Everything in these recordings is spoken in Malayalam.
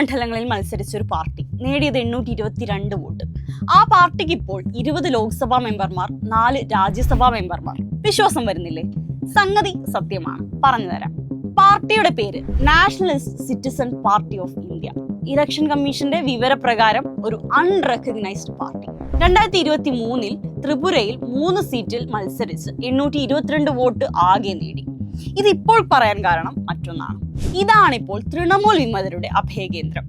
മണ്ഡലങ്ങളിൽ മത്സരിച്ച ഒരു പാർട്ടി നേടിയത് 822 വോട്ട്. ആ പാർട്ടിക്ക് ഇപ്പോൾ 20 ലോക്സഭാ മെമ്പർമാർ, 4 രാജ്യസഭാ മെമ്പർമാർ. വിശ്വാസം വരുന്നില്ലേ? സംഗതി സത്യമാണ്, പറഞ്ഞുതരാം. പാർട്ടിയുടെ പേര് nationalist citizen party of India. Election കമ്മീഷന്റെ വിവരപ്രകാരം ഒരു അൺറെക്കഗ്നൈസ്ഡ് പാർട്ടി. 2023 ത്രിപുരയിൽ 3 സീറ്റിൽ മത്സരിച്ച് 822 വോട്ട് ആകെ നേടി. ഇതിപ്പോൾ പറയാൻ കാരണം മറ്റൊന്നാണ്. ഇതാണിപ്പോൾ തൃണമൂൽ വിമതരുടെ അഭയകേന്ദ്രം.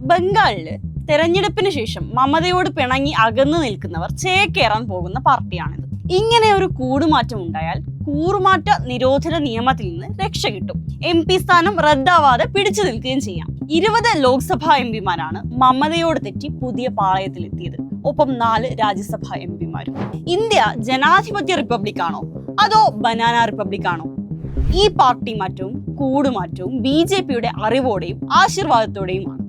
ബംഗാളില് തെരഞ്ഞെടുപ്പിന് ശേഷം മമതയോട് പിണങ്ങി അകന്നു നിൽക്കുന്നവർ ചേക്കേറാൻ പോകുന്ന പാർട്ടിയാണിത്. ഇങ്ങനെ ഒരു കൂടുമാറ്റം ഉണ്ടായാൽ കൂറുമാറ്റ നിരോധന നിയമത്തിൽ നിന്ന് രക്ഷ കിട്ടും. MP സ്ഥാനം റദ്ദാവാതെ പിടിച്ചു നിൽക്കുകയും ചെയ്യാം. 20 ലോക്സഭാ എംപിമാരാണ് മമതയോട് തെറ്റി പുതിയ പാളയത്തിലെത്തിയത്. ഒപ്പം 4 രാജ്യസഭാ എംപിമാരും. ഇന്ത്യ ജനാധിപത്യ റിപ്പബ്ലിക് ആണോ അതോ ബനാന റിപ്പബ്ലിക് ആണോ? ഈ പാർട്ടി മാറ്റവും കൂടുമാറ്റവും BJPയുടെ അറിവോടെയും ആശീർവാദത്തോടെയുമാണ്.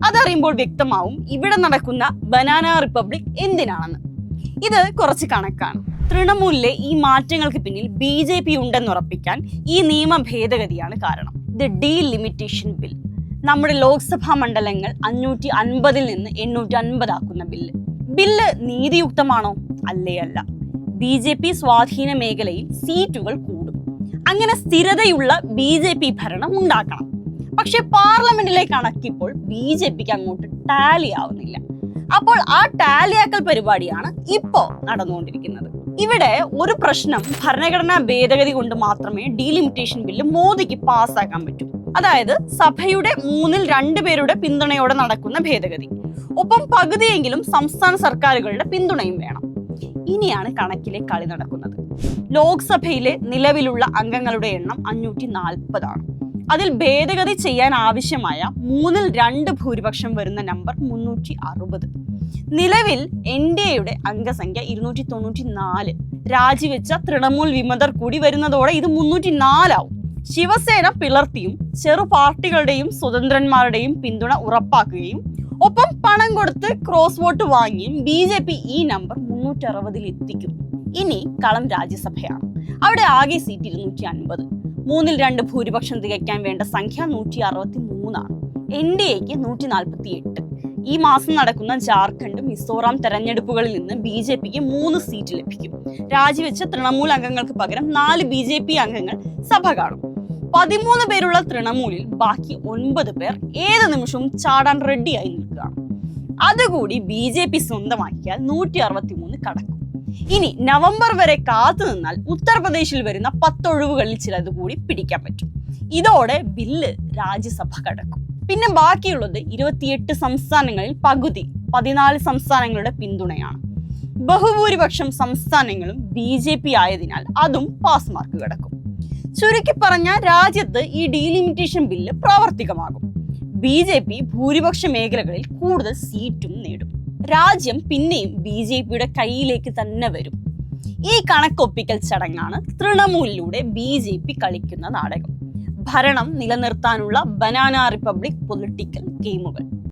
അതറിയുമ്പോൾ വ്യക്തമാവും ഇവിടെ നടക്കുന്ന ബനാന റിപ്പബ്ലിക് എന്തിനാണെന്ന്. ഇത് കുറച്ച് കണക്കാണ്. തൃണമൂലിലെ ഈ മാറ്റങ്ങൾക്ക് പിന്നിൽ BJP ഉണ്ടെന്നുറപ്പിക്കാൻ ഈ നിയമ ഭേദഗതിയാണ് കാരണം. The delimitation bill. നമ്മുടെ ലോക്സഭാ മണ്ഡലങ്ങൾ 550 നിന്ന് 850 ആക്കുന്ന ബില്ല് നീതിയുക്തമാണോ? അല്ലേ അല്ല. BJP സ്വാധീന മേഖലയിൽ സീറ്റുകൾ കൂടും. അങ്ങനെ സ്ഥിരതയുള്ള BJP ഭരണം ഉണ്ടാക്കണം. പക്ഷെ പാർലമെന്റിലെ കണക്കിപ്പോൾ BJPക്ക് അങ്ങോട്ട് ടാലി ആവുന്നില്ല. അപ്പോൾ ആ ടാലിയാക്കൽ പരിപാടിയാണ് ഇപ്പോ നടന്നുകൊണ്ടിരിക്കുന്നത്. ഇവിടെ ഒരു പ്രശ്നം, ഭരണഘടനാ ഭേദഗതി കൊണ്ട് മാത്രമേ ഡീലിമിറ്റേഷൻ ബില്ല് മോദിക്ക് പാസ്സാക്കാൻ പറ്റൂ. അതായത് സഭയുടെ 2/3 പേരുടെ പിന്തുണയോടെ നടക്കുന്ന ഭേദഗതി. ഒപ്പം പകുതിയെങ്കിലും സംസ്ഥാന സർക്കാരുകളുടെ പിന്തുണയും വേണം. ഇനിയാണ് കണക്കിലെ കളി നടക്കുന്നത്. ലോക്സഭയിലെ നിലവിലുള്ള അംഗങ്ങളുടെ എണ്ണം 540 ആണ്. അതിൽ ഭേദഗതി ചെയ്യാൻ ആവശ്യമായ 2/3 ഭൂരിപക്ഷം വരുന്ന നമ്പർ 360. നിലവിൽ NDAയുടെ അംഗസംഖ്യ 294. രാജിവെച്ച തൃണമൂൽ വിമതർ കൂടി വരുന്നതോടെ ഇത് 304 ആവും. ശിവസേന പിളർത്തിയും ചെറു പാർട്ടികളുടെയും സ്വതന്ത്രന്മാരുടെയും പിന്തുണ ഉറപ്പാക്കുകയും ഒപ്പം പണം കൊടുത്ത് ക്രോസ് വോട്ട് വാങ്ങിയും BJP ഈ നമ്പർ 360 എത്തിക്കും. ഇനി കളം രാജ്യസഭയാണ്. അവിടെ ആകെ സീറ്റ് 250. 2/3 ഭൂരിപക്ഷം തികയ്ക്കാൻ വേണ്ട സംഖ്യ 163 ആണ്. NDAക്ക് 148. ഈ മാസം നടക്കുന്ന ജാർഖണ്ഡ്, മിസോറാം തെരഞ്ഞെടുപ്പുകളിൽ നിന്ന് BJPക്ക് 3 സീറ്റ് ലഭിക്കും. രാജിവെച്ച തൃണമൂൽ അംഗങ്ങൾക്ക് പകരം 4 BJP അംഗങ്ങൾ സഭ കാണും. 13 പേരുള്ള തൃണമൂലിൽ ബാക്കി 9 പേർ ഏത് നിമിഷവും ചാടാൻ റെഡിയായി നിൽക്കുകയാണ്. അതുകൂടി BJP സ്വന്തമാക്കിയാൽ 163 കടക്കും. ഇനി നവംബർ വരെ കാത്തു നിന്നാൽ ഉത്തർപ്രദേശിൽ വരുന്ന 10 ഒഴിവുകളിൽ ചിലത് കൂടി പിടിക്കാൻ പറ്റും. ഇതോടെ ബില്ല് രാജ്യസഭ കടക്കും. പിന്നെ ബാക്കിയുള്ളത് 28 സംസ്ഥാനങ്ങളിൽ പകുതി 14 സംസ്ഥാനങ്ങളുടെ പിന്തുണയാണ്. ബഹുഭൂരിപക്ഷം സംസ്ഥാനങ്ങളും BJP ആയതിനാൽ അതും പാസ് മാർക്ക് കിടക്കും. ചുരുക്കി പറഞ്ഞ രാജ്യത്ത് ഈ ഡീലിമിറ്റേഷൻ ബില്ല് പ്രാവർത്തികമാകും. BJP ഭൂരിപക്ഷ മേഖലകളിൽ കൂടുതൽ സീറ്റും നേടും. രാജ്യം പിന്നെയും BJPയുടെ കയ്യിലേക്ക് തന്നെ വരും. ഈ കണക്കൊപ്പിക്കൽ ചടങ്ങാണ് തൃണമൂലിലൂടെ BJP കളിക്കുന്ന നാടകം. ഭരണം നിലനിർത്താനുള്ള ബനാന റിപ്പബ്ലിക് പൊളിറ്റിക്കൽ ഗെയിമുകൾ.